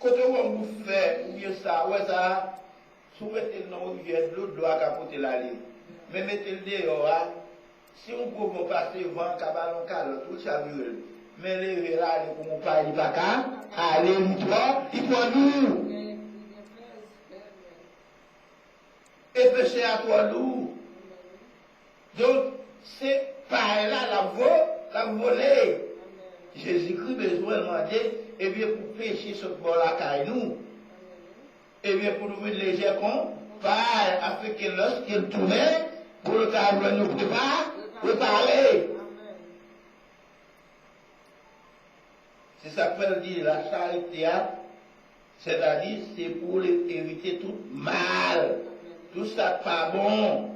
Quand on fait, ou bien ça, ouais, ça, soumettez le nom, il y a de l'eau, doit capoter la ligne. Mais mettez le dehors, si on peut passer devant, cabalon, calme, tout ça, mais les là, les pour pas, il va pas, allez, il faut nous. Et péché à toi, nous. Donc, c'est par là, la volée. Jésus-Christ besoin de demander, et bien pour pécher ce bord-là, car nous, et bien pour nous mettre léger con, par africain lorsqu'il tournait, pour le cas où nous préparer. C'est ça que dit la charité, c'est-à-dire c'est pour éviter tout mal, tout ça pas bon.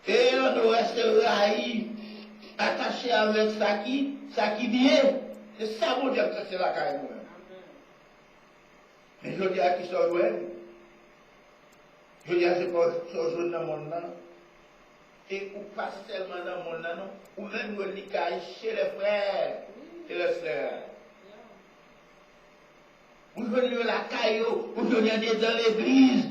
Et on restera attaché avec ça qui bien. C'est ça mon Dieu que c'est la carrière. Mais je dis à qui sont loin. Je dis à ce qu'on joue dans le monde. Et ou pas seulement dans le monde, non. Ou même nous chez les frères et les sœurs. Ou venir la caillou, ou venir dans l'église.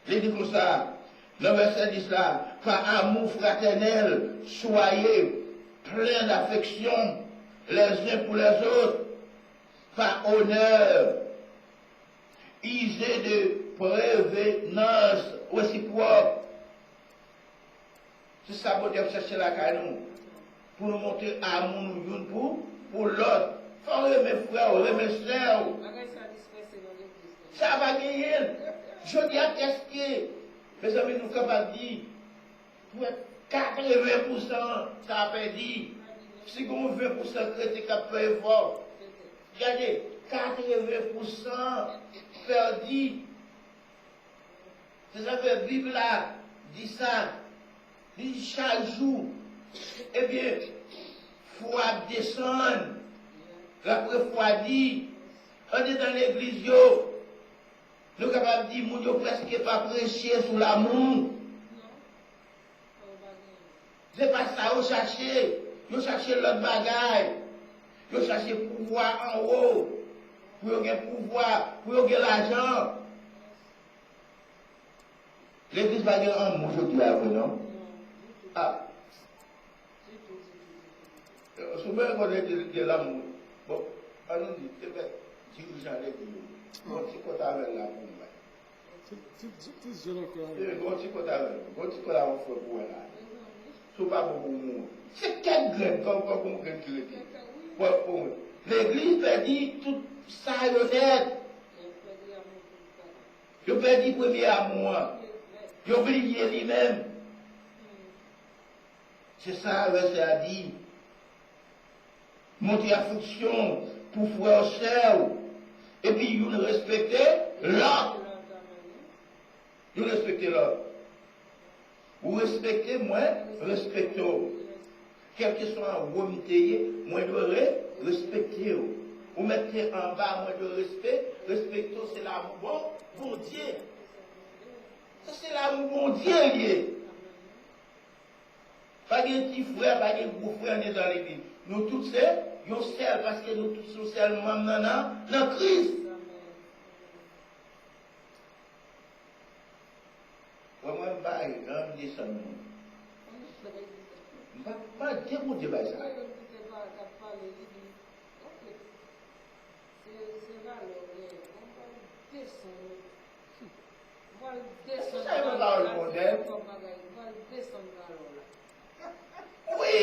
Il dit comme ça, le verset dit cela, par amour fraternel, soyez pleins d'affection les uns pour les autres, par honneur, usez de prévenance réciproque. C'est ça que Dieu cherche la canon, pour nous montrer amour nous pour l'autre. Il faut aimer frère, aimer sœur. Ça va gagner. Je dis à qu'est-ce mes amis nous capables de dire, pour être 80%, ça a perdu. Si vous 20% chrétien qui a fait fort, regardez, 80% perdu. C'est ça que la Bible là dit ça. Dit chaque jour, eh bien, foi descendre. Après foi dit, on est dans l'église, nous sommes capables de dire, nous ne presque pas prêcher sur l'amour. Ce n'est pas ça, vous cherchez l'autre bagaille. Vous cherchez pouvoir en haut. Pour avoir pouvoir, pour avoir l'argent. L'église va dire un mot, je dis à vous, non? Ah. Souvent, on est de l'amour. Bon, on nous dit, c'est vrai, dirigeant l'église. Bon, c'est quoi ta avec la pour moi? C'est quel grain comme grain qui est. L'église peut dire tout ça est honnête. Je peux dire premier amour. Je peux dire lui-même. C'est ça, verset a dit. Montrer affection pour frère et sœur. Et puis, vous respectez l'autre. Vous respectez l'autre. Vous respectez, moi, respectez. Quel que soit un vomité, moi, je dois respecter. Vous mettez en bas, moi, de respect. Respectez, c'est l'amour bon Dieu. Ça, c'est l'amour bon Dieu. Pas de petit frère, pas de gros frère, on est dans l'église. Nous tous, nous sommes parce que nous tous sommes seulement dans Christ. Moi, je vais descendre. Je ne vais pas dire où je vais ça. Ça va dans le modèle. Oui.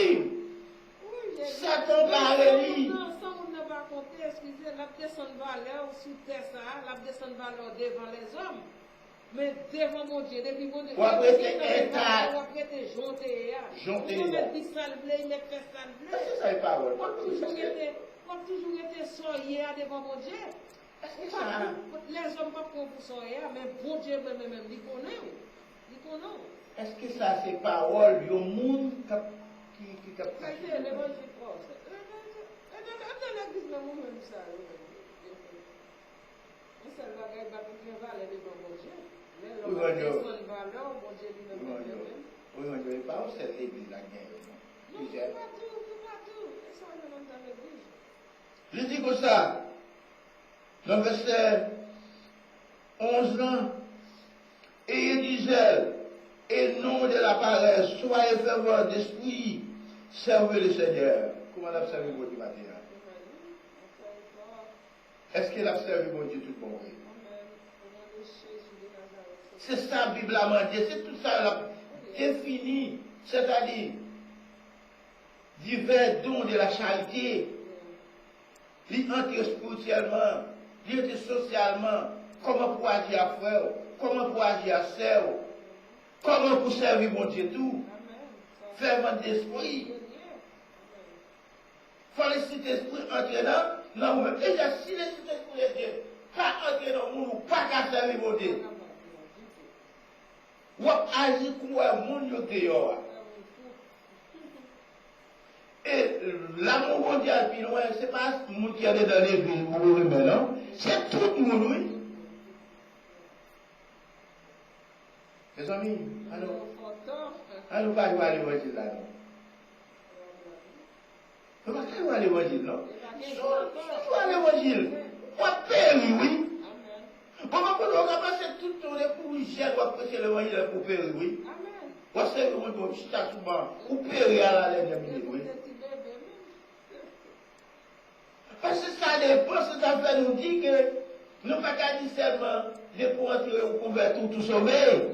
Satan va lui. Non, ça on ne va pas compter, excusez, la descente valeur sur terre ça, la descente valeur devant les hommes. Mais devant mon Dieu, depuis mon Dieu, après c'est état. Après t'es jonté. Jonté. On met du sale blé, il met fait sale blé. C'est ça, pas vrai. On toujours été soyé devant mon Dieu. Les hommes pas pour soyé, mais bon Dieu même, il connaît. Est-ce que ça c'est parole du monde qui a fait l'évangile proche. L'église même même ça. On s'est bagage pas pour bien valer devant mon Dieu. Oui, on ne veut pas cette l'église la guerre. Non, c'est pas tout. Ça, on est dans l'église. Il dit comme ça, dans le verset 11 là, et il disait, et non de la paresse, soyez fervents d'esprit, servez le Seigneur. Comment on a servi mon Dieu matin? Est-ce qu'il a servi mon Dieu tout le monde? C'est ça, la Bible a demandé, c'est tout ça, là, défini, c'est-à-dire, divers dons de la charité, il entre spirituellement, il entre socialement, comment pour agir à frère, comment pour agir à sœur, comment pour servir mon Dieu tout, fervent d'esprit. Il faut laisser l'esprit entrer dans vous-même. Et si le Saint-Esprit de Dieu pas entrer dans vous, pas qu'à servir mon Dieu. Ou agir comme un monde dehors. Et l'amour mondial, puis loin, ce n'est pas le monde qui est dans l'église, non? C'est tout le monde, oui. Mes amis, allons pas jouer à l'évangile là, non? On ne va pas jouer à l'évangile, non? Jouer à l'évangile. On va périr, oui. On va passer tout le temps pour jeter, on va prêcher l'évangile pour périr, oui. On va servir le monde chaque souvent, pour périr à la dernière minute, oui. Parce que ça dépend, ça fait nous dire que nous ne pouvons pas dire seulement de pour entrer ou convertir ou tout sauver.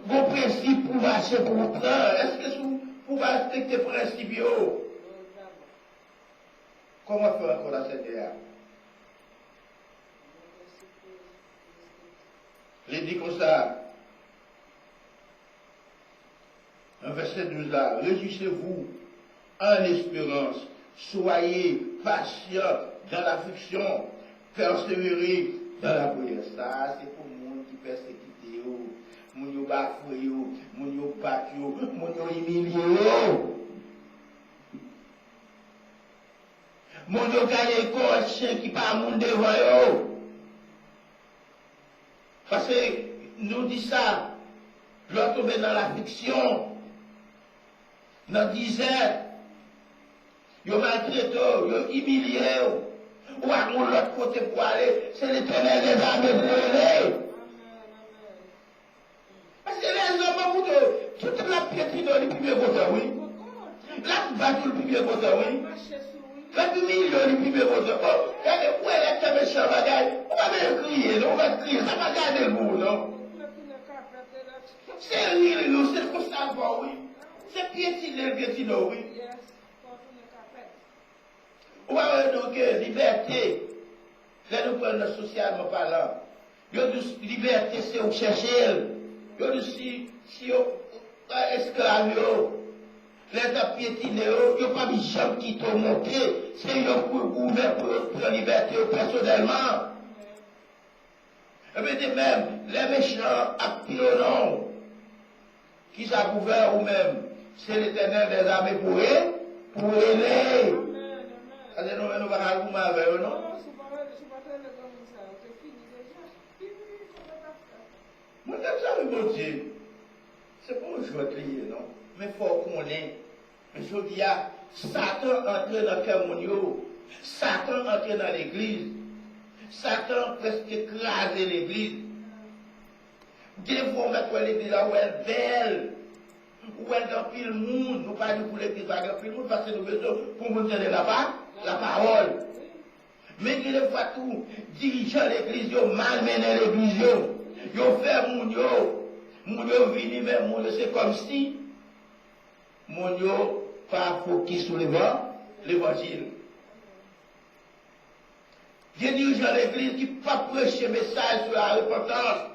Vos principes pour marcher, pour vous prendre. Est-ce que vous respectez les principes? Comment faire encore la Seigneur? Il dit comme ça, un verset 12 là, réjouissez-vous en espérance, soyez patients dans l'affliction, persévérez dans la prière. Ça, c'est pour le monde qui persécute, moun yo bafoué, moun yo battu, moun yo humilié, moun yo gagné comme un chien qui pas moun devant yo. Parce que nous dit ça, l'on tombe dans l'affliction, dans la disette, yo maltraité, yo humilié, ou à l'autre côté pour aller, c'est l'Éternel des armées pour aller. Parce que les hommes, toute la piétine dans le premier côté, oui. La battue le premier côté, oui. La demi le premier côté. Oh, regardez, où est le méchant bagaille? On va même crier, non? On va crier, ça va garder le bout, non? C'est rire, nous, c'est constamment, oui. C'est piétiner, oui. On va voir donc liberté. Là, nous prenons socialement parlant. Liberté, c'est où chercher. Yo dit si yo esclave yo, les piétiner yo pas mis jamais qui t'ont monté, c'est yo pour gouverner pour liberté personnellement. Et bien de même, les méchants acteurs qui ça gouverne ou même, c'est l'Éternel des armées pour aider. Alors nous allons voir comment avec eux, non? Moi, j'aime ça, mon Dieu. C'est pas un jeu de lier, non? Mais il faut qu'on l'ait. Mais je dis, Satan entre dans le cœur mon. Satan entre dans l'église. Satan presque écrasé l'église. Des fois, on met l'église là où elle est belle. Où elle est dans le monde. Nous pas pour l'église dans le monde parce que nous besoin pour nous donner la parole. Mais des fois, tout, dirigeant l'église, malmené l'église. Yo fait mon yo vini même mon c'est comme si mon yo pas focus sur l'évangile. Des dirigeants de l'église qui pas prêcher message sur la repentance.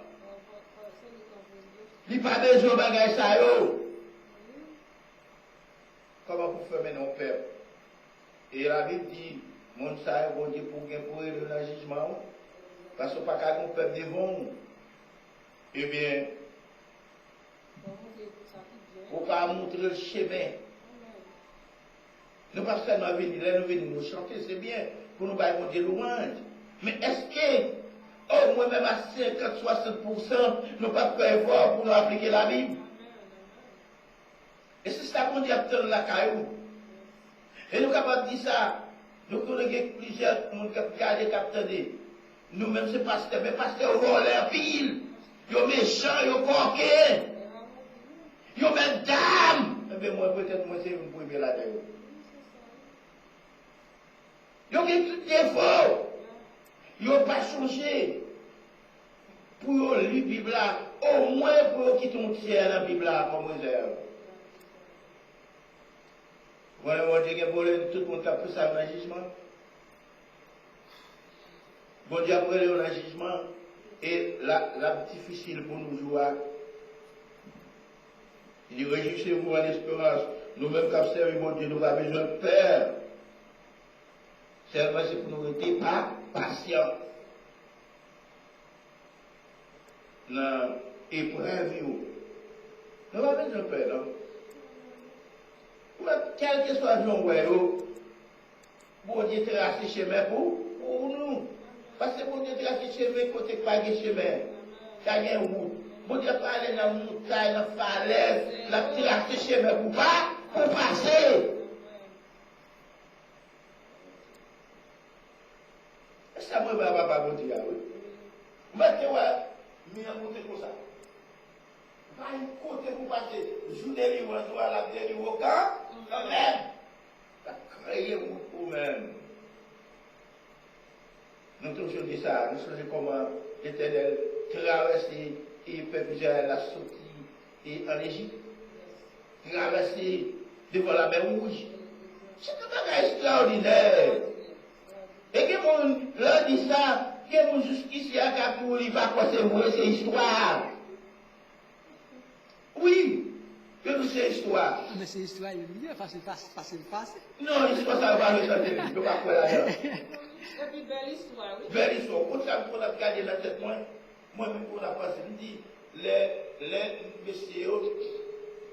Il pas besoin de bagaille ça yo. Comment vous fermez nos pères? Et la Bible dit, mon ça bon Dieu pour le jugement. Parce que pas qu'à mon peuple devant. Eh bien, on va montrer le chemin. Nous pas seulement venir nous chanter, c'est bien, pour nous bailler des louanges. Mais est-ce que, au moins même à 50-60%, nous pas faire effort pour nous appliquer la Bible? Et c'est ça qu'on dit à la caillou. Et nous sommes capables de dire ça. Nous connaissons plusieurs personnes qui ont gardé, qui ont entendu. Nous-mêmes, c'est pasteur, mais pasteur voleur pile. Ils sont méchants, ils sont coquins. Ils ont même dame. Eh bien, moi, peut-être, moi, c'est une première là-dedans. Ils ont tout défaut. Ils n'ont pas changé. Pour lire la Bible, au moins pour qu'ils t'ont tiré la Bible comme réserve. Voilà, on dit que tout le monde a pris ça dans le jugement. Bon Dieu, après le jugement, et la difficile pour nous jouer. Il dit, réjouissez-vous à l'espérance. Nous-mêmes qui observons, mon Dieu, nous n'avons pas besoin de peur. Seulement, c'est pour nous rester pas patients. Dans l'épreuve, nous n'avons pas besoin de peur, non? Quel que soit le jour, bon Dieu trace le chemin pour nous. Parce que bon Dieu trace le chemin côté pas de chemin. Ça y est, route. Bon Dieu parle dans la montagne, dans la falaise, la trace le chemin pour pas, pour passer. Ça me va pas bon Dieu, oui. Mais tu vois, mais à monter comme ça. Pas une côté pour passer. Joue des livres, la délivre au camp. Quand même, ça crée vous-même. Nous toujours dit ça, nous savons comment l'Éternel traverser et peuple Israël a sorti en Égypte, traverser devant la mer Rouge. C'est un bagage extraordinaire. Et que mon leur dit ça, que mon jusqu'ici à Capou, il va quoi c'est vrai, c'est histoire. Oui. Que nous c'est histoire. Mais c'est histoire, il est facile. Non, l'histoire, ça va le chanter. Je ne peux pas quoi là. Et puis, belle histoire, oui. Belle histoire. Quand ça me a regardé la tête, moi-même, pour la passer, je me dis, les messieurs,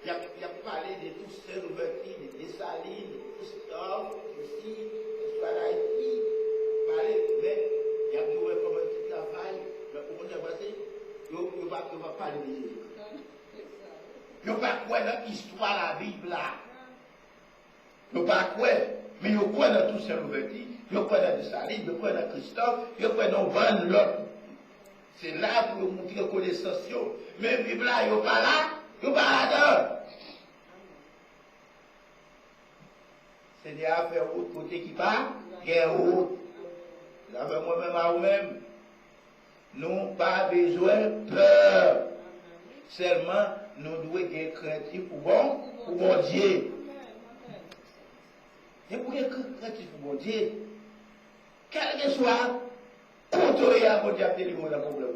il a parlé de tout ça, l'ouverture, des salines, de Christophe, ici, l'histoire d'Haïti, parler, mais il y a tout comme un petit travail, mais pour qu'on a passé, il va parler de Jésus. Yo pas quoi dans l'histoire de la Bible là. Yo pas quoi, mais yo quoi dans tout ça l'ouverture, yo quoi dans Saline, yo quoi dans Christophe, yo quoi dans Van l'autre. C'est là pour montrer connaissance. Mais la Bible là, yo pas là-dedans. C'est des affaires autres côté qui part, guerre route. Là, moi-même à vous-même, nous pas besoin de peur. Seulement, nous devons être craintifs pour bon Dieu. Et pour être craintifs pour bon Dieu, quel que soit, contrôler à bon Dieu, il y a un problème.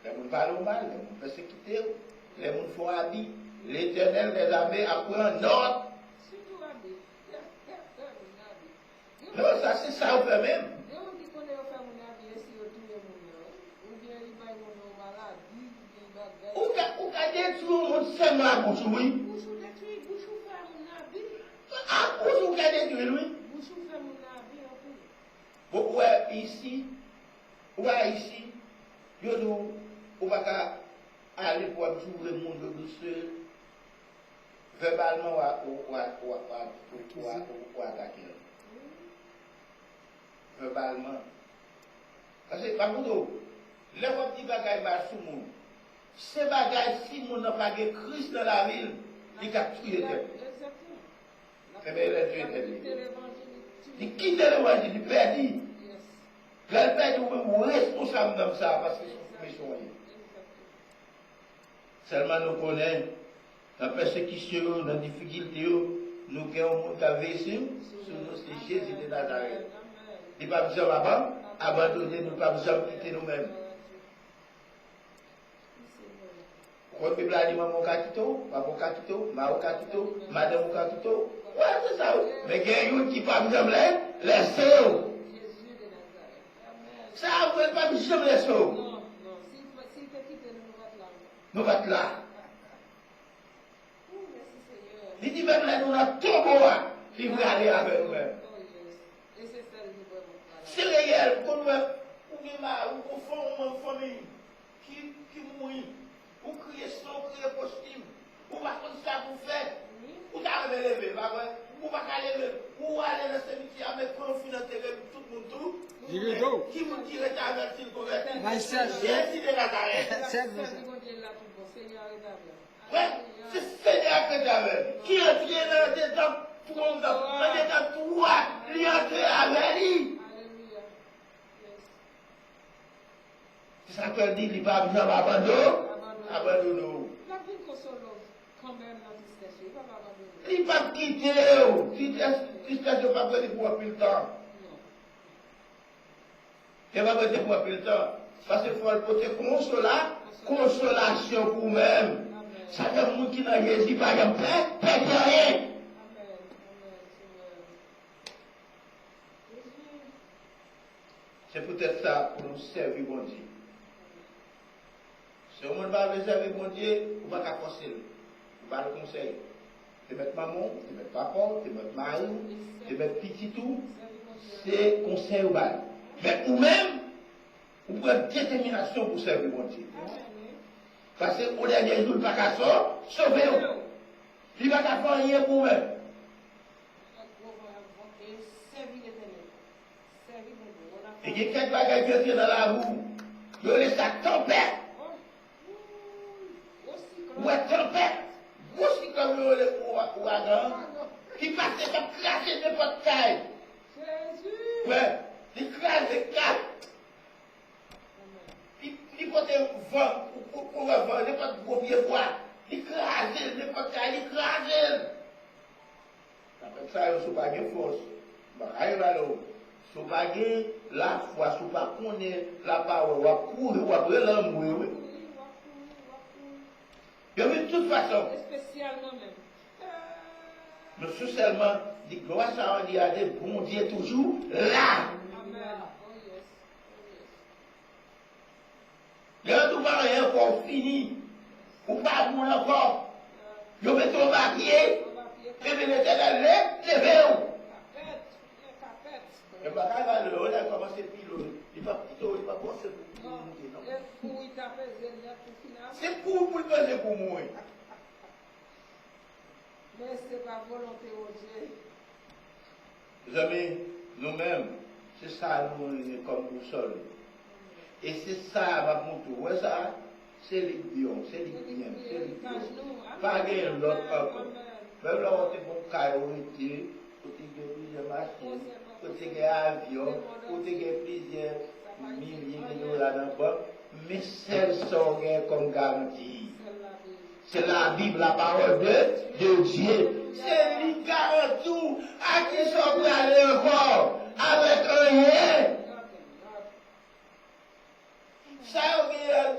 Les gens parlent mal, les gens persécutent, les gens font habit. L'Éternel des armées apprend notre. Non, ça c'est ça au fait même. Ou ka détruire le monde seulement à bouche, oui. À bouche, ou ka détruire, oui. Bon, ouais, ici, on va aller pour tout le monde de douceur, verbalement ou attaquer. Verbalement. Parce que, par contre, les petits bagages sous le monde. Ces bagages, si nous n'avons pas de Christ dans la ville, il a tué tête. Eh bien, il a tué tête. Il quitte l'évangile, il perdit. Il perdit ou responsable de ça parce qu'ils sont méchants. Seulement nous connaissons la persécution, la difficulté, nous avons un monde sur nous, c'est Jésus de Nazareth. Il n'y a pas besoin là-bas, abandonner, nous pas besoin de quitter nous-mêmes. Quand la Bible a dit maman katito, papa katito, mao katito, madame katito, ouais, c'est ça. Mais il y a une qui pas besoin de laisser. Ça, vous ne pouvez pas besoin de laisser. Non, non, s'il te quitte, nous va Nous là. Il dit même là, nous avons tout beau, il veut aller avec nous-mêmes. C'est réel, pour nous, au fond, une famille qui mourit. Ou crier son, crier costume, ou pas comme ça vous faites, ou t'as relevé, pas vrai? Ou Ou pas aller, ou aller dans le cimetière, mais confiner tout le monde tout. Direto. Qui vous dit que averti le converti? Maïsel. Jésus de Nazareth. Ouais, c'est Seigneur que j'avais. Qui est entré dans des temps profonds, dans des temps droits, il est entré avec lui. C'est ça qu'elle dit, il va bien abandonner. Abandonner. Il va quitter. Tristesse ne va pas prêter pour plus le temps. Il va prêter pour plus le temps. Parce qu'il faut porter consolation pour vous-même. Ça fait un monde qui n'a Jésus, par exemple, perd rien. C'est peut-être ça pour nous servir bon Dieu. Si on ne va pas servir bon Dieu, on va pas forcer. On va le conseiller. Tu mettre maman, tu mettre papa, tu mettre mari, tu mettre petit tout. C'est conseil au bal. Mais vous-même, vous prenez détermination pour servir bon Dieu. Parce qu'au dernier jour, il ne va pas sauver. Il ne va pas faire rien pour vous-même. Et il y a quelques bagages qui entrent dans la roue. Il y a sa tempête. Ou une tempête. Aussi comme le ouragan. Qui passe comme cracher n'importe taille. Ouais. Il crase les quatre. Il faut un vent. Pour le vent, n'importe gros pied bois. Il crase n'importe taille. Il crase. Après ça, il n'y a pas de force. Il va si vous n'avez la foi, si vous ne connaissez la parole, vous allez courir, vous allez l'amour. De toute façon, spécialement même. mais sous seulement, dit gloire ça on dit à des bons Dieu toujours là. Amen. Oh yes. Quand vous n'avez rien encore fini, ou pas bon encore, vous mettez au papier, et vous l'éternel, levez-vous. Et ma caille on a commencé à piloter. Il va penser pour nous. C'est pour le peser pour moi. Mais ce n'est pas volonté au Dieu. Les amis, nous-mêmes, c'est ça nous comme nous sommes. Et c'est ça, va montrer. Ouais, ça, c'est les biens, c'est les biens, c'est les biens. Pas de l'autre encore. Même là, on est bon caillou, côté plusieurs machines, côté avion, côté plusieurs milliers de dollars là-bas, mais celles sont comme garantie. C'est la Bible, la parole de Dieu. C'est lui garantie à qui sont prêts à aller encore avec rien. Ça, on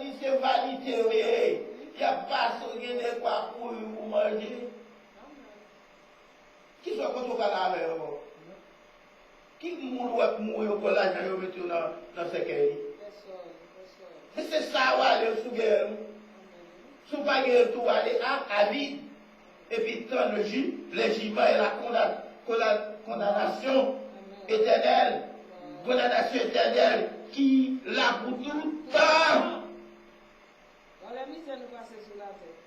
dit c'est validé, il n'y a pas de quoi pour vous manger. Qui soit quand on va là avec vous? Qui mourir pour l'argent et mettre dans ce pays? Mais c'est ça, où aller sous guerre. Sous pas guerre, tout aller à vide. Et puis, tant le jugement et la condamnation éternelle. Condamnation éternelle qui l'a pour tout le temps. Dans la misère, nous passons sur la terre.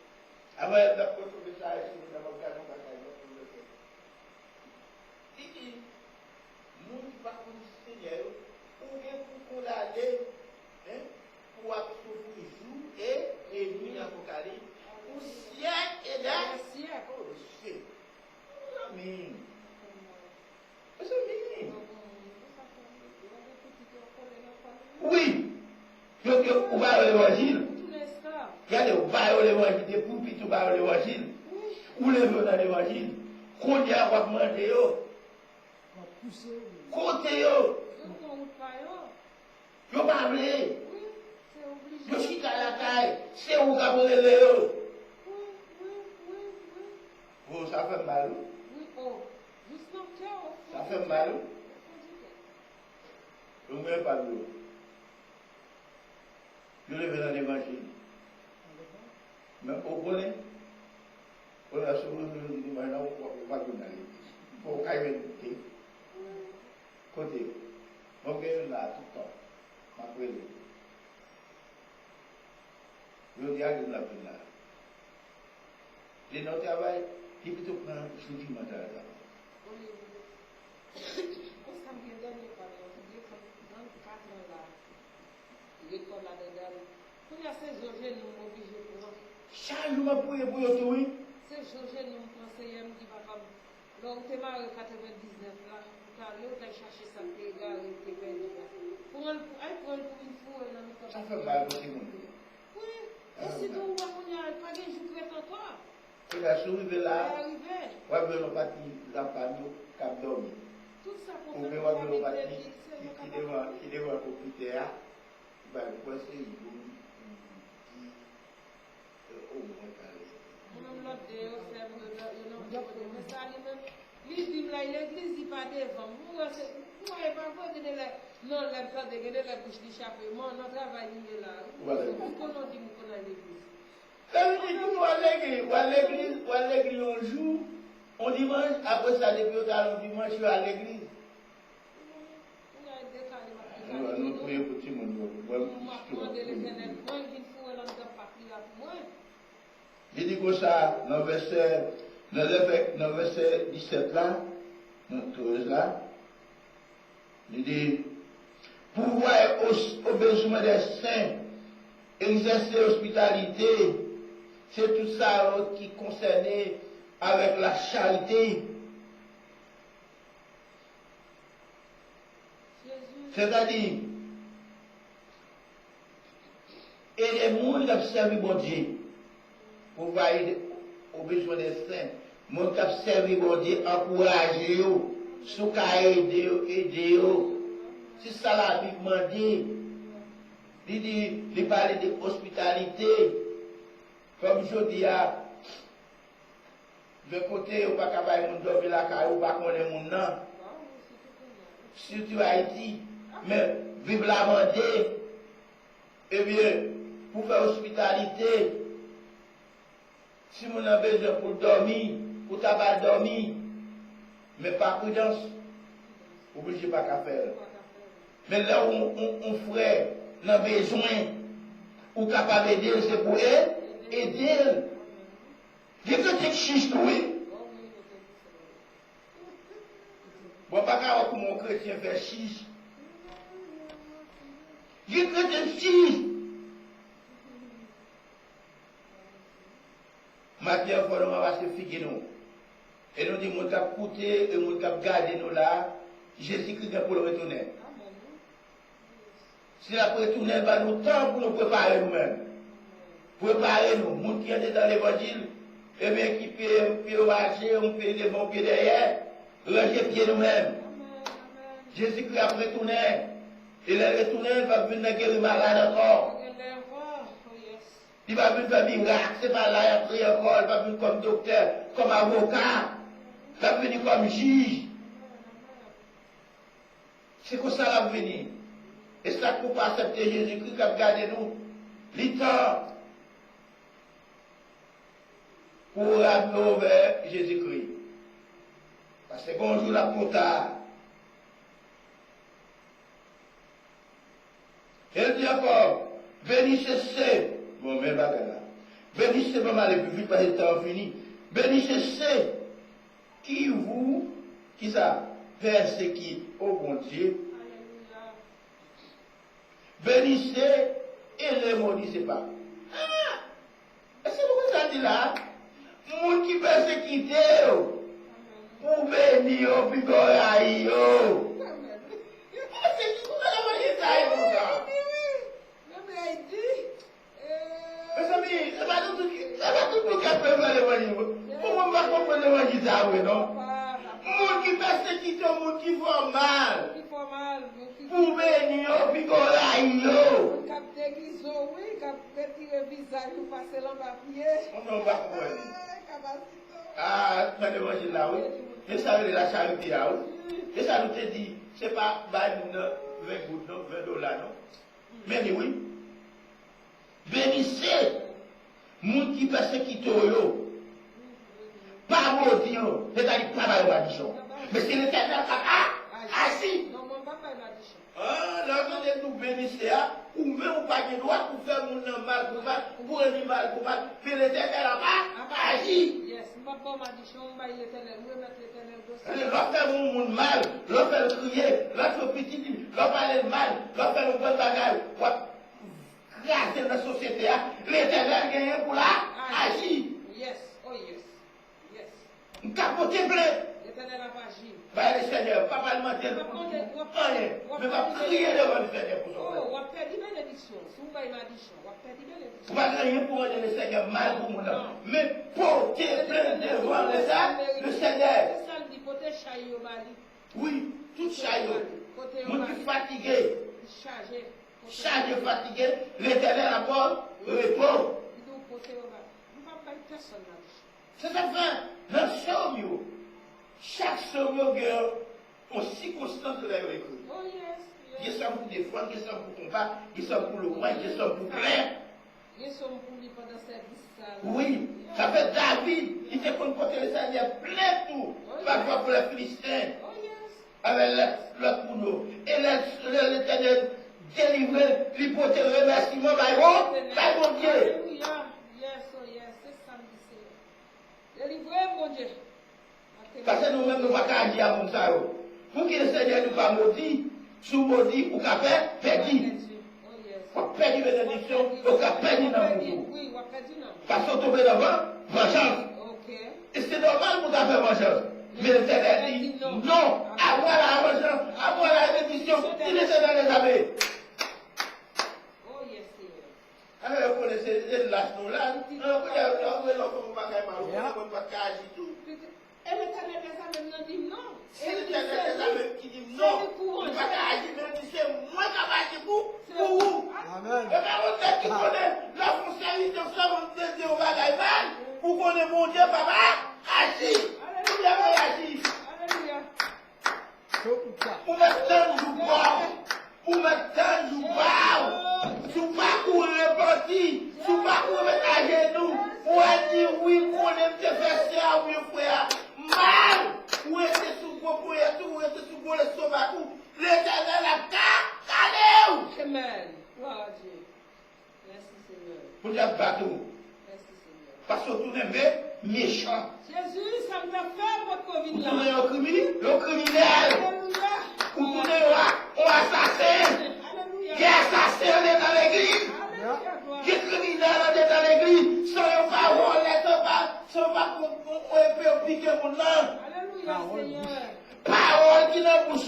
Avant d'apporter le message, nous avons gardé un bagage. Nous ne pas comme Seigneur, ou bien pour condamner, pour absorber jour et nuit dans l'Apocalypse, pour siècle et d'un siècle. Oh, le ciel. Amen. C'est bien. Oui. On va l'évangile. Regardez, on va l'évangile, des poupées, on va l'évangile. Ou les veut dans l'évangile. Qu'on y a, on va demander. Côté yo. Yo parlé. Yo chita la caille. C'est où qu'a volé yo. Oh, ça fait mal. Ça fait mal. Je ne veux pas de je le vais dans l'évangile. Mais au bonnet, on a souvent dit maintenant, on va donner. Pour qu'il y ait une côté. Donc, il là tout le temps. Ma frère. Je dis à lui là. Les notes travail, il peut prendre le jugement de la l'école là-dedans. Pour y a ces objets, nous obligés pour Chaque jour, je prie pour eux, oui. ces objets, nous conseillons, nous disons, papa, donc, tu es marié 99 là, tu as allé chercher ça, tu es égaré, tu es perdu. Pour une fois, Ça fait mal pour tout le monde. oui, aussitôt, on n'y a pas de jour qui est encore. Et la souris là, Arrivé. ouais, mais on parti la famille qui a dormi. Tout ça pour Ou faire bien on parti qui devant le computer, bah, quoi c'est il faut au moins parler. Mon l'autre day, on fait mais ça lui même. Lui là, l'église il pas devant. Moi c'est pas quoi de la non la pas de la bouche du chapeau. Moi notre travail il est là. Voilà. Comment dit qu'on a l'église. Ça veut dire que nous à l'église on joue, on dimanche, après ça depuis on dimanche je suis à l'église. Nous prions pour tout le monde. Il dit que ça, dans le verset 17 là, dans 13 là, il dit, pouvoir au besoin des saints, exercer hospitalité, c'est tout ça qui est concerné avec la charité. C'est-à-dire, et les gens qui ont servi bon Dieu, pour voir aux besoins des saints, les gens qui ont servi bon Dieu, encourager eux, sous aider eux. C'est ça la Bible m'a dit. Il parle de hospitalité. Comme je dis, de côté, on ne peut pas dormir la caille, on ne peut pas connaître mon nom. Surtout Haïti. Mais, vive la mandé, eh bien, pour faire hospitalité, si on a besoin pour dormir, pour tabac dormir, mais pas prudence, obligé pas qu'à faire. Mais là où on frère, n'a besoin, ou capable d'aider, c'est pour aider. Dis que tu chiches, oui. Bon, pas qu'à voir comment un chrétien fait chiche. Dis que tu chiches. Maintenant, il faut nous avoir ces figues, nous. Et nous disons, nous avons coûté et nous avons gardé nous là. Jésus-Christ est pour le retourner. Si la retourner, il va nous temps pour nous préparer nous-mêmes. Préparer nous. Nous qui sommes dans l'évangile, et bien qui peut marcher, on peut devant, pied derrière, ranger pied nous-mêmes. Jésus-Christ a retourné. Il est retourné, il va venir guérir malade encore. Il va venir faire miracle, c'est pas là, il a pris encore, il va venir comme docteur, comme avocat, il va venir comme juge. C'est comme ça qu'il va venir. Et ça pour pas accepter Jésus-Christ qui a gardé nous, l'état pour ramener vers Jésus-Christ. Parce que bonjour la potard. Elle dit encore, bénissez ceux, bon, mais pas là. Bénissez pas mal plus vite parce que le temps fini. Bénissez ceux qui ça, persécutent au bon Dieu. Bénissez et ne maudissez pas. Ah! Est-ce que vous avez dit là? Moun qui persécute, pour bénir, puis pour haïr. C'est qui vous avez ça, mon gars? Mes amis, c'est pas tout le monde qui peut faire l'évangile. Pourquoi on va comprendre l'évangile ça, oui, non? Moun qui persécute, moun qui font mal. Pour bénir, puis pour haïr. On ne va pas comprendre. Ah, dans l'évangile là, oui. Et ça veut dire la charité là, oui. Et ça nous te dit, c'est pas 20 gouttes, non, 20 dollars, non. Mais oui. Bénissez, moun qui persécute yo. Pas maudit yo, c'est-à-dire pas mal maldiction. Mais c'est l'éternel qui a si. Ah, là, quand nous bénissez, ou même pas de droit pour faire mon mal, pour un mal, pour mal, puis l'éternel a pas agi. L'on fait mon mal, l'on fait crier, l'on fait petit, l'on parle mal, l'on fait le bon bagage. craser dans la société, l'Éternel gagne pour la agir. Yes, oh yes, yes. Nous capoter plein. L'Éternel a pas agi. Bah, le Seigneur, pas parlementaire, rien, mais va prier devant le Seigneur pour son Oh, frère. on va faire des bénédictions. Si vous avez une addition, on va faire des bénédictions. Vous ne pouvez rien pour aider le Seigneur mal pour mon âme. Mais porter plein devant le Seigneur. C'est ça, le dit, côté chaillot, Bali. Oui, tout chaillot. Côté Mon qui fatigué, chargé. chargé, fatigué, l'Éternel apporte repos. Il dit, côté au Bali. On ne va pas être personne là. C'est ça fait. Dans le psaume, chaque psaume a une circonstance de la écrit. Oh yes. Il y a ça pour défendre, il y a ça pour combattre, il y a ça pour le roi, il y a ça pour plaire. Il y a ça pour lui pendant service. Oui, ça fait David, il était comporté le Seigneur plein tout, parfois pour les Philistins, Oh yes. avec leur couteau. Et l'Éternel délivré, lui porter le remerciement, par mon Dieu. Alléluia. Yes, oh yes. C'est ça, le Seigneur. Délivrez, mon Dieu. Parce que nous-mêmes, nous ne pouvons pas agir à mon ça. Pour que le Seigneur nous pas maudit, sous maudit, ou qu'à faire, perdu. On perd une bénédiction, on a perdu dans le monde. Oui, on a perdu dans le monde. Parce qu'on tombe devant, vengeance. Ok. Et c'est normal pour faire vengeance. Mais le Seigneur dit, non, à moi la vengeance, à moi la bénédiction, il est dans les amis. Oh yes, Seigneur. Alors, vous connaissez les lâches là, on va pas agir tout. Et l'Éternel des amis nous dit non. C'est l'Éternel des amis qui dit non, on ne va pas agir, mais c'est moi qui vais agir pour vous. Amen. Et bien, on sait qui connaît la fonctionnalité de ça, on sait que on va gagner mal, pour qu'on ait mon Dieu, papa, agir. Il a agir. Alléluia. Pour mettre joue pas. Pour mettre joue pas. Sous parcours réparti. Sous parcours mettre à genoux. Pour dire oui, on aime te faire ça, oui, frère. Mal. Où était sous vos poids, où était sous vos l'estomac. L'Éternel a calé. Amen. Gloire à Dieu. Merci Seigneur. Pour dire bateau. Merci Seigneur. Parce que tout le monde méchant. Jésus, ça me fait votre Covid Vous là. tournez au criminel. Alléluia. Vous tournez au assassin. Alléluia. Qui assassin dans l'église. Alléluia. Qui criminel dans l'église. Sans parole, sans pas qu'on peut piquer mon nom. Alléluia Seigneur. Parole qui n'a bouche.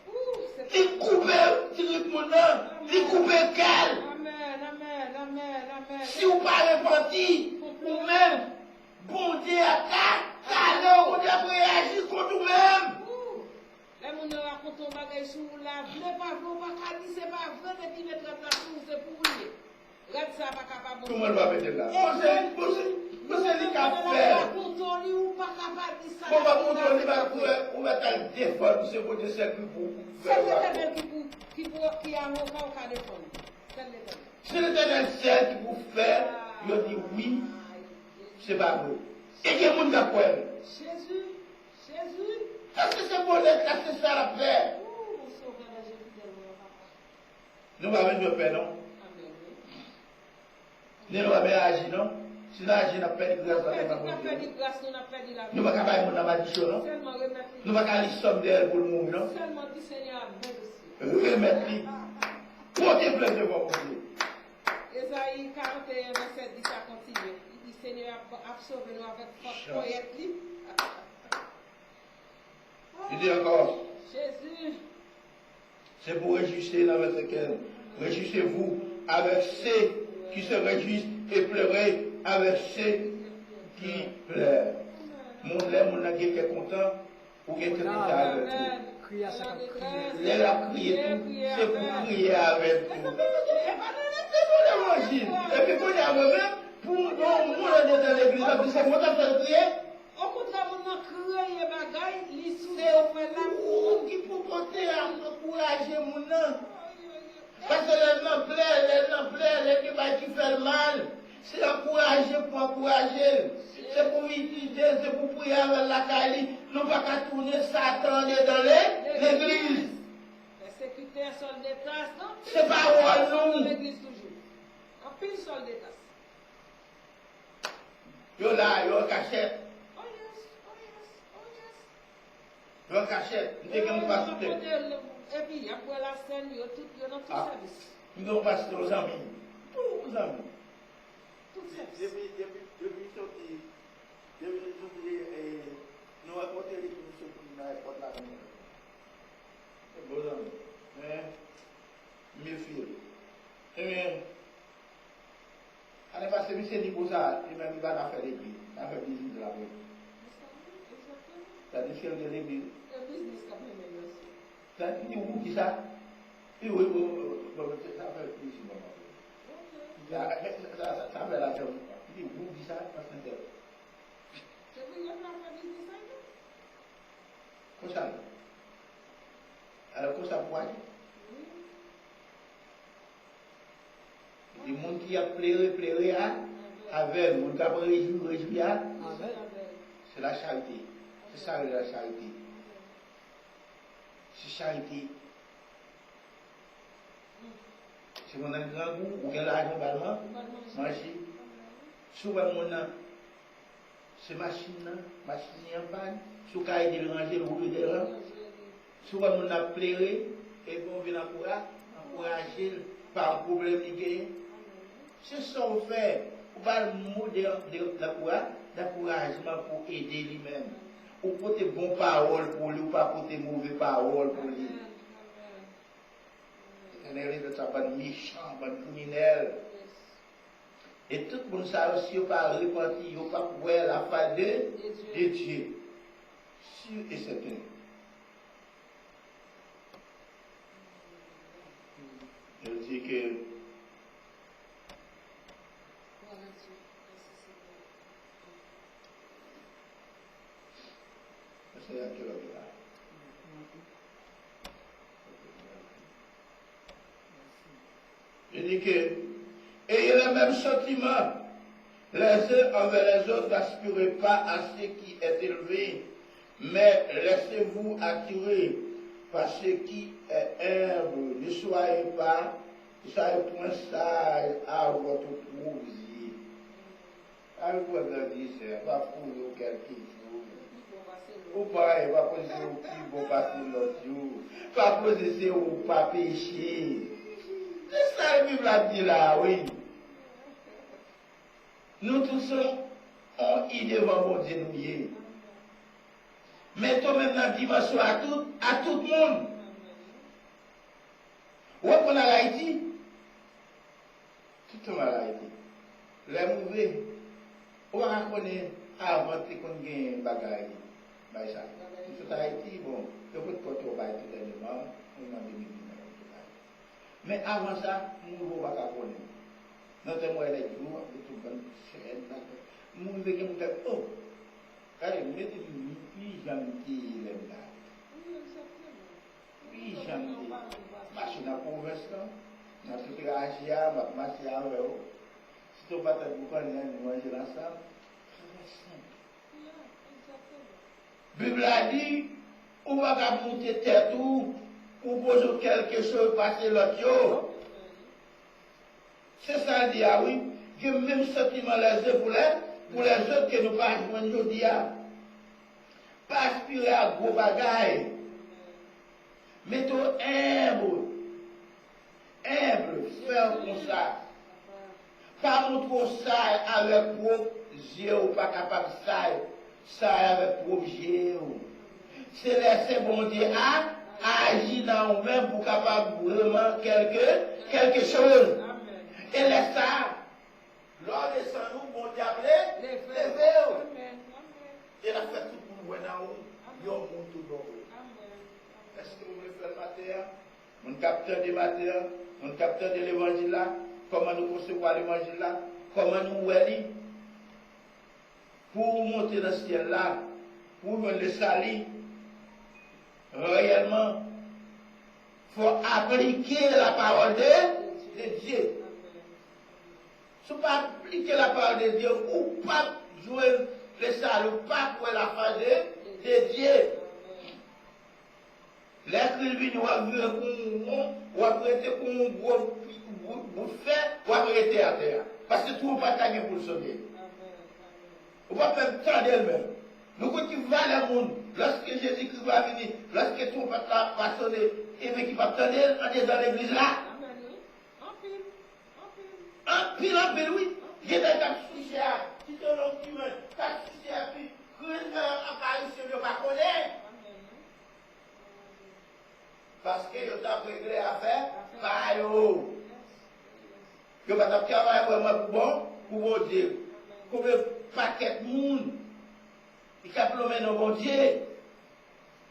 Ouh, c'est Qui coupe mon nom. Qui coupe quel. Amen, amen, amen, amen. Si vous parlez repenti, ou même, bon Dieu, à on doit réagir contre nous-mêmes. Les gens racontent un bagage sur la vie, pas vrai, c'est pas vrai, mais qui mettent la sur c'est pour lui. Regarde ça, pas capable. Tout le monde va mettre là. Vous savez ce qu'il a fait. On va contrôler, on va t'en défendre, c'est pour dire que vous. C'est l'Éternel qui a un cas défendre. C'est l'Éternel. C'est l'Éternel seul qui vous fait, il dit oui, c'est pas vous. Et qui est mon d'accord. Jésus. Est-ce que c'est pour l'être, est-ce que c'est ça la paix? Oh, mon sauveur, Jésus de papa. Nous avons besoin de paix, non? Amen. Nous avons besoin d'agir, non? Si nous agissons, nous avons perdu grâce à On a perdu grâce, on a perdu la vie. nous ne pouvons pas faire mon amadisson, non? Seulement remercier. Nous ne pouvons pas aller somme d'elle pour le monde, non? Seulement dit Seigneur, merci. Remercie. Portez plainte devant mon Dieu. Esaïe 41, verset 10, ça continue. Il dit Seigneur, absorbe nous avec force poète. Il dit encore, Jésus. c'est pour réjouir dans votre cœur. Réjouissez-vous avec ceux qui se réjouissent et pleurez avec ceux qui pleurent. Mon lait, mon nagé qui est content, ou qui est content avec tout. Crier à sa Les a crié tout, c'est pour crier avec tout. C'est l'évangile. Et puis pour y arriver, pour nous, dans l'église, c'est moi qui fais crier. Au contraire, on a crié bagaille, les sous C'est qui pour porter à encourager mon nom. Parce que les noms plaît, les qui fait mal. C'est encourager pour encourager. C'est pour utiliser, c'est pour prier avec la Kali. Nous ne pouvons pas tourner Satan dans l'église. Les sécuritaires sont des tasses, non? C'est pas roi, Dans nous. l'église toujours. En pile sont des tasses. Yo là, yo cachette. Oh yes, oh yes, oh yes. Yo cachette. Nous ne pas citer. Et puis, après la scène, il y a tout service. Nous ne pas citer aux amis. Tous les amis. Tout sexe. Depuis sorti, nous raconter les choses qui n'ont pas la même. C'est bon, amis. Mais, méfiez. Eh bien, allez passer, monsieur dit pour ça, il m'a dit, il va faire l'église. Il va faire l'église de la rue. C'est-à-dire, c'est de l'église. Le business quand même aussi. C'est-à-dire, où qui ça? Et oui, ça fait plus de moment. Ça fait la terre. Il dit, où qui ça? Parce que Je veux y avoir un business ça? comme ça. Alors, comme ça, pourquoi? Les gens qui a pleuré avec, les gens qui a réjoui, c'est la charité. C'est ça la charité. C'est charité. Si on a un grand goût, ou bien l'argent également, manger. Souvent, c'est machine en panne. Si on a aidé ranger le rouleau de rang, souvent on a pleuré et on vient encourager par un problème lié. C'est ça qu'on fait. On va le mot d'encouragement pour aider lui-même. Ou porter bonne parole pour lui, ou pas porter mauvaise parole pour lui. On est de ça, pas méchant, pas criminel. Et tout le monde ça aussi, on pas repentir, on pas pouvoir la fin de Dieu. Sûr et certain. Je dis que c'est à quelle heure là? Je dis que ayez le même sentiment les uns envers les autres, n'aspirez pas à ce qui est élevé, mais laissez-vous attirer par ce qui est humble. Ne soyez point sage à votre provision. Avec votre grandisseur, pas pour quelque chose. Ou pas, il va poser au qui va passer l'autre jour. Pas poser au pas pécher. C'est ça la Bible a dit là, oui. Nous tous on y devant mon Dieu nous y est. Mettons même la dimension à tout le monde. Où est-ce qu'on a Haïti? Tout le monde a Haïti. Les mauvais, on va reconnaître avant qu'on gagne un bagage. Tout Haïti, bon, je peux te porter au bail tout les demandes, on a des milliers. Mais avant ça, nous ne pouvons pas connaître. Notre moyen de jour, tout le monde chaîne, nous devons dire, oh, car mettez-vous, puis j'aime qui l'aime là. Puis j'aime qui. Machine à province, dans toute la Asia, ma machine à l'eau. Si tu ne vas pas te manger l'ensemble, c'est simple. Bible a dit, on va monter tête ou poser quelque chose, passer l'autre jour. C'est ça, dit, ah oui, que même sentiment les uns pour les autres que nous pas jouer aujourd'hui. Pas aspirer à gros bagailles. Mettons humble, faire comme ça. Pas montrer ça avec propre yeux ou pas capable ça avec propre yeux. C'est laisser bon Dieu agir dans nous-mêmes pour capable vraiment quelque chose. Et laisse ça. Lors de ça, nous, bon diable, les verres. Et la fait tout pour nous, nous, nous, tout bon. Est-ce que vous voulez faire le matin? Mon capteur du matin, mon capteur de l'évangile là, comment nous concevoir l'évangile là, comment nous aller pour monter dans ce ciel là, pour me le salir, réellement, il faut appliquer la parole de Dieu. Si vous ne pas appliquer la parole de Dieu, ou pas jouer le salut, ou pas pour la face de Dieu. L'écrivain ou apprêter pour un fait, ou apprêter à terre. Parce que tout le monde pas gagner pour le sauver. On va faire tant d'elle-même. Nous continuons à le monde. Lorsque Jésus-Christ va venir, lorsque tout le monde va sonner, et bien qui va attendre en disant l'église là. En pile, oui. Il y a des gens qui sont là, qui sont là, qui sont là, puis quand apparition, ils ne pas connaître. Parce que ils ont réglé l'affaire, pas eux. Ils n'ont pas travaillé vraiment bon pour bon Dieu. Comme un paquet de monde, qui a plombé dans bon Dieu,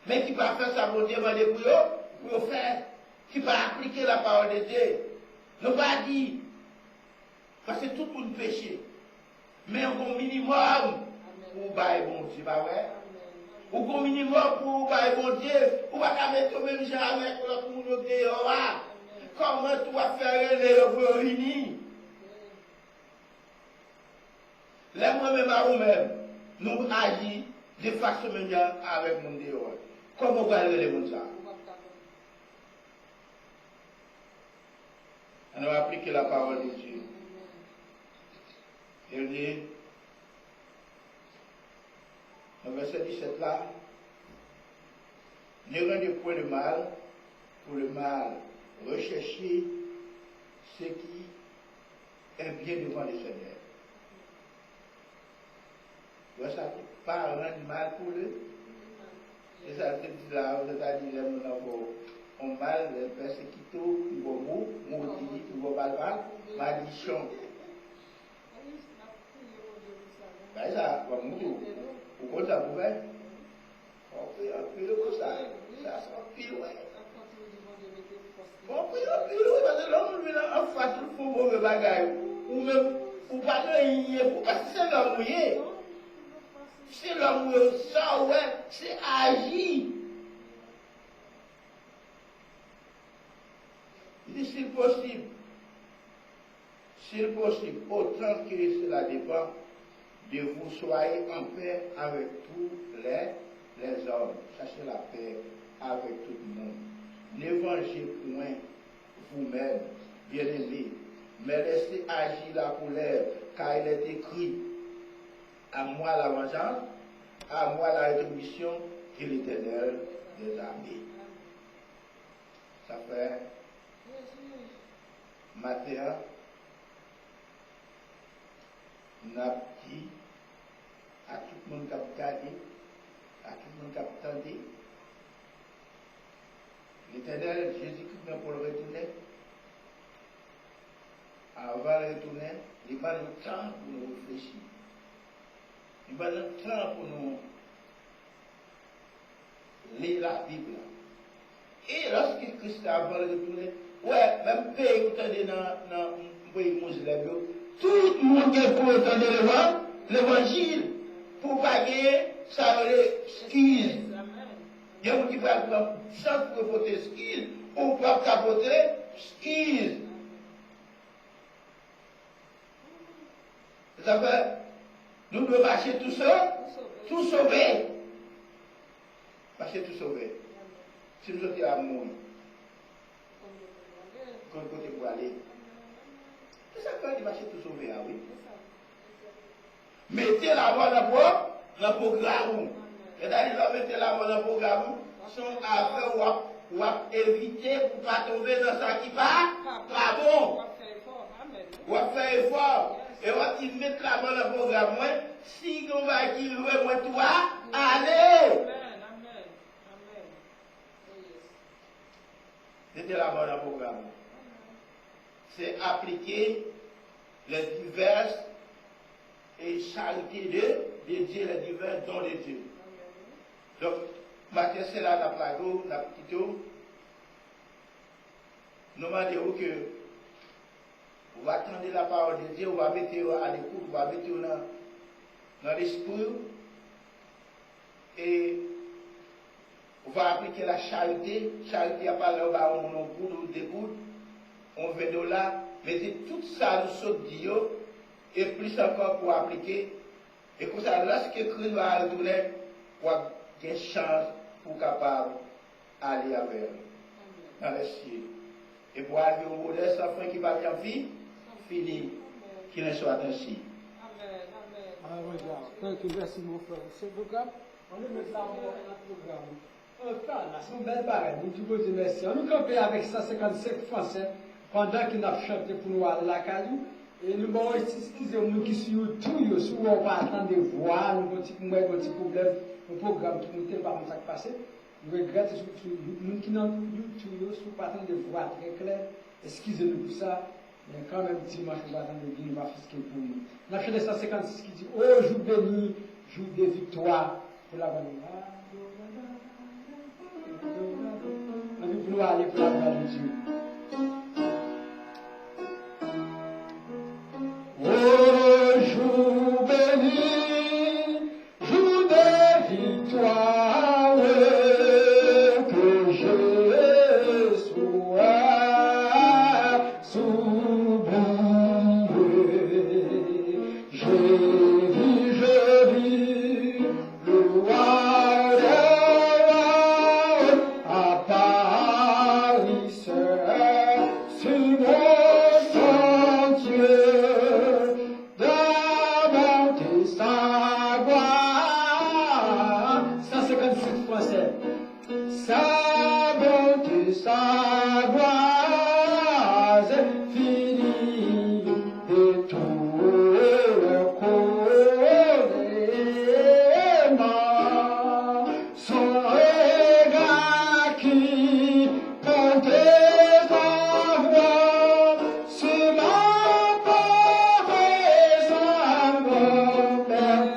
mais qui ne va pas faire ça bon Dieu pour faire, qui ne va pas appliquer la parole de Dieu. Ne pas dire, parce que tout le monde péché. Mais au minimum, pour bailler bon Dieu, pas vrai? Au minimum, pour bailler bon Dieu, ou pas mettre au même genre avec l'autre monde dehors. Comment tu vas faire les réunir? Là, moi-même, à vous-même, nous agissons de façon meilleure avec mon dehors. Comment vous allez les gens? On va appliquer la parole de Dieu. Il dit, dans le verset 17 là, ne rendez point le mal pour le mal. Recherchez ce qui est bien devant le Seigneur. Vous savez, pas rendre mal pour le. C'est ça que dit là, vous avez dit, on mal, les persécutants, ils vont mourir, ils vont mal, malédiction. Ben ça, va mourir. Vous comptez ça pour faire? On peut un peu comme ça. Ça sera pile, ouais. On peut un peu, ouais, parce que l'homme, lui, en face, il faut mauvais bagaille. Ou même, ou pas de parce que c'est l'homme mouillé. C'est l'homme mouillé, ça, ouais, c'est agir. Il dit, s'il possible, autant que cela dépend de vous, soyez en paix avec tous les hommes. Cherchez la paix avec tout le monde. N'évangez point vous-même, bien-aimés, mais laissez agir la colère, car il est écrit, à moi la vengeance, à moi la rétribution, et l'Éternel des armées. Ça fait matin, n'a dit à tout le monde qui a regardé, à tout le monde qui a entendu, l'Éternel, Jésus-Christ, pour le retourner, avant de retourner, il va le temps pour nous réfléchir. Il va le temps pour nous lire la Bible. Et lorsque Christ a avant de retourner, ouais, même pays où tu es dans le pays musulman, tout le monde est pour entendre l'évangile, pour payer ça excuse. Il y a des gens qui parlent sans capoter excuse, ou pas capoter excuse. Ça fait, nous devons marcher tout seul, tout sauver. Marcher tout sauver. Si nous sommes à mourir, quand nous pouvons aller. C'est ça que marcher tout sauver, ah oui. Mettez la voix dans le programme. C'est-à-dire, mettez la voix dans le programme. Son affaire ou à éviter pour ne pas tomber dans ça qui va pas bon. Ou à faire effort. Et on va mettre la voix dans le programme. Si on va dire, moi, toi, allez. Mettez la voix dans le programme. C'est appliquer les diverses et charité de Dieu, les divers dons de Dieu. Donc, matin, c'est là, la plateau, la petite eau. Nous demandons que vous attendez la parole de Dieu, vous va mettre à l'écoute, vous va mettre dans l'esprit et on va appliquer la charité. Charité à part là, on a un bout de gouttes, on veut de là, mettez tout ça nous saute Dieu. Et plus encore pour appliquer. Et comme ça, lorsque Christ va retourner, on a des chances pour capable aller avec lui dans les cieux. Et pour arriver au modèle sans fin qui va bien fini, qu'il ne soit ainsi. Amen. Thank you, merci mon frère. Ce programme, on le met là dans le programme. C'est une belle parole. Nous disons merci. On nous campait avec 155 Français pendant qu'ils ont chanté pour nous à la Calou. Et nous avons excusez nous qui sur tout, sur on va attendre de voir, nous avons un petit problème, un programme qui nous pas comme ça passé. Nous regrettons surtout nous qui n'ont tout, sur pas attendre de voir très clair. Excusez-nous pour ça, mais quand même dimanche, nous attendons de bien, nous va fisquer pour nous. Dans le 156 qui dit, oh jour béni, jour de victoire pour la vanille. Nous allons aller pour la gloire de Dieu. Oh, jour béni, jour de victoire, que je sois soumis. Je vis, le roi des rois, à Paris seul, sur mon sentier. Sa gloire, 157 français. Sa bonté, sa gloire, fini de tout le courement. Son regard qui comptait ta voix, c'est ma parole, sa gloire.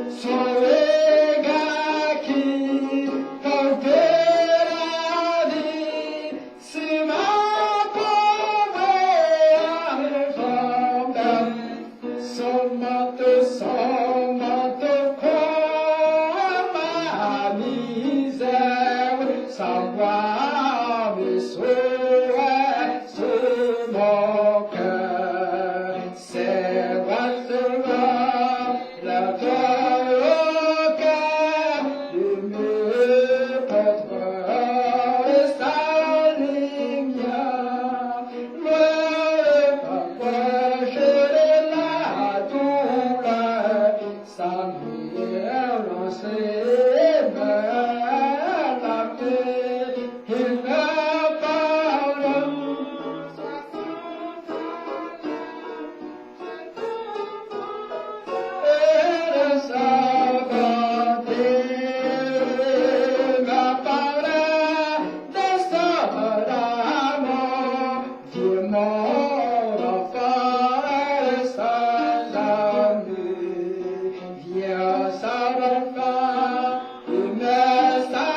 Son regard qui portait la vie, c'est ma pauvre femme. Son manteau comme ma misère, sa voix me sauve sur mon cœur. C'est vraiment la gloire au cœur de mes patrons, sa lumière. Loin parfois je la douleur, sa lumière lancée vers la paix. Il me parle. Et sa bonté ma parole descend à mon Dieu, mon enfant, sans ami. Viens sa enfant, et mets sa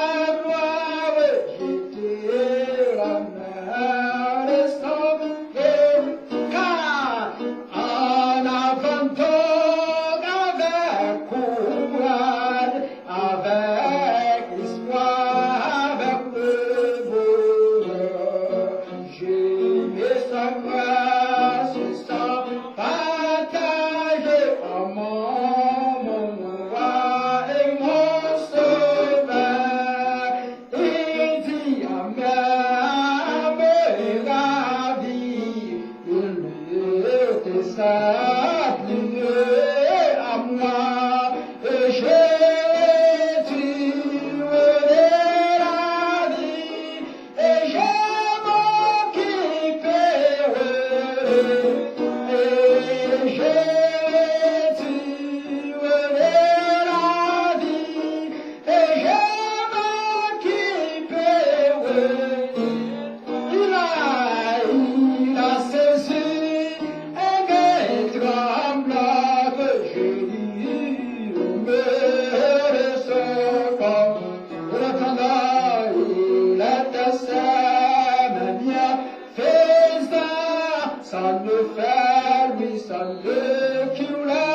gloire, jeter la main de sauver. Car en avant donc avec courage, avec espoir, avec le bonheur, j'ai mis sa grâce sans partager en mon roi et mon sauveur. Il dit à ma âme ravie, il était sa plus à moi, et j'ai tué la vie, et j'ai m'occupé, et j'ai tué la vie, et j'ai m'occupé. Il a saisi un guet tremblant que je dis me recevoir. Retournant, il était sa manière faisant, ça ne fait lui, ça ne qui le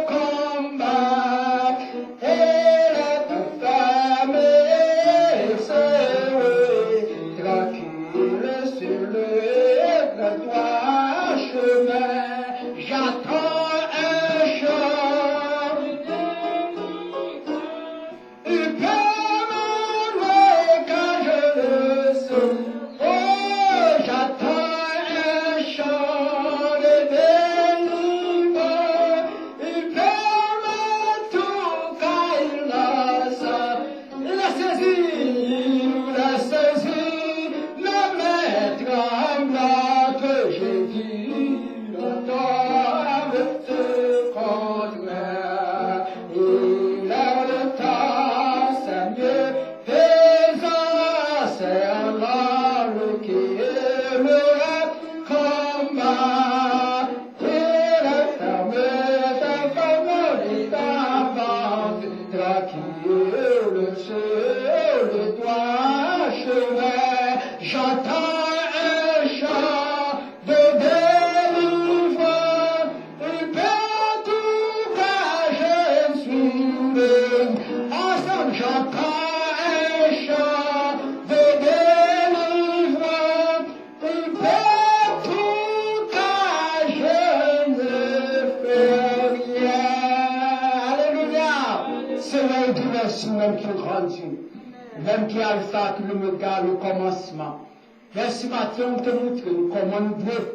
combat. Elle est affamée, c'est tranquille sur le droit chemin. J'attends un chant, il peut m'enlever quand je le sens. Oh, j'attends un chant de délivrance, il peut me tout quand il l'a ça. Il a saisi, le maître tremblant que j'ai dit sur le toit chevet, j'entends un chant de délivrance, et partout où je suis, ensemble j'entends un chant de délivrance, et partout où je ne fais rien. Alléluia. Seigneur, Dieu merci, même qui est grand Dieu, même qui est alpha, qui est le commencement. Merci, Mathieu, de te montrer comment nous devons,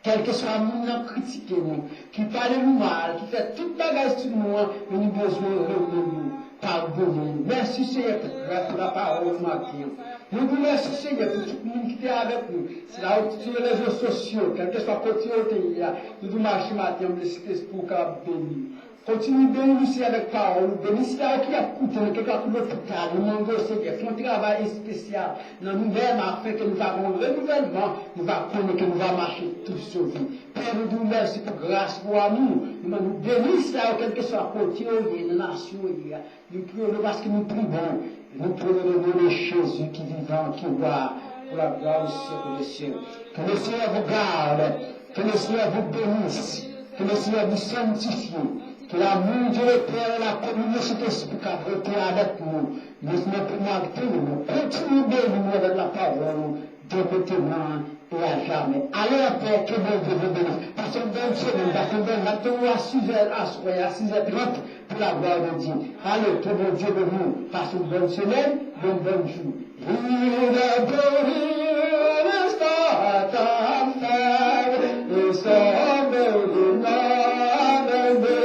quel que soit le monde, critiquer nous, qui parle nous mal, qui fait toute bagage sur nous, mais nous besoin de nous pardonner. Merci, Seigneur, pour la parole de Mathieu. Nous vous remercions, Seigneur, pour tout le monde qui est avec nous. C'est là où sur les réseaux sociaux, quel que soit le côté où tu es, nous devons marcher, Mathieu, de cet esprit pour bénir. Continue de bénir aussi avec parole. Bénir si qui a coûté, quelqu'un qui l'hôpital, nous demandons, Seigneur, font un travail spécial dans nous-mêmes afin que nous avons un renouvellement, nous allons connaître que nous allons marcher tous sauvés. Père, nous vous remercions pour grâce, pour amour. Nous bénissons là, quel que soit le côté où il y a, la nation, nous prions parce que nous prions. Nous prions le nom de Jésus qui est vivant, qui voit, pour la gloire du ciel des cieux. Que le Seigneur vous garde, que le Seigneur vous bénisse, que le Seigneur vous sanctifie. Que l'amour de le Père et la communion de cet esprit qui a été avec nous, nous nous continuons de nous avec la parole de maintenant et à jamais. Allez en paix, que bon Dieu vous bénisse. Passez une bonne semaine, passez une bonne matin à 6h, à 6h30 pour la gloire de Dieu. Allez, que bon Dieu de vous. Passez une bonne semaine, bon jour. Il est de l'instant à faire, et sommes de l'âme de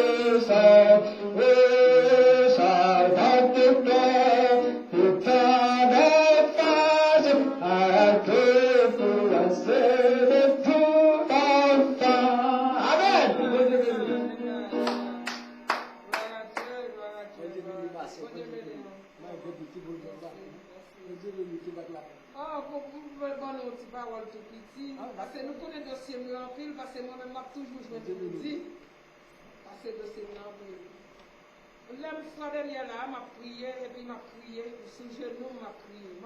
Oh, pour bon, on dit parole tout petit. Parce que nous connaissons le dossier en pile, parce que moi-même, je toujours joué de dit. Parce que le dossier en pile. L'homme soit derrière là, m'a prié, et puis m'a prié, sous genou, m'a prié.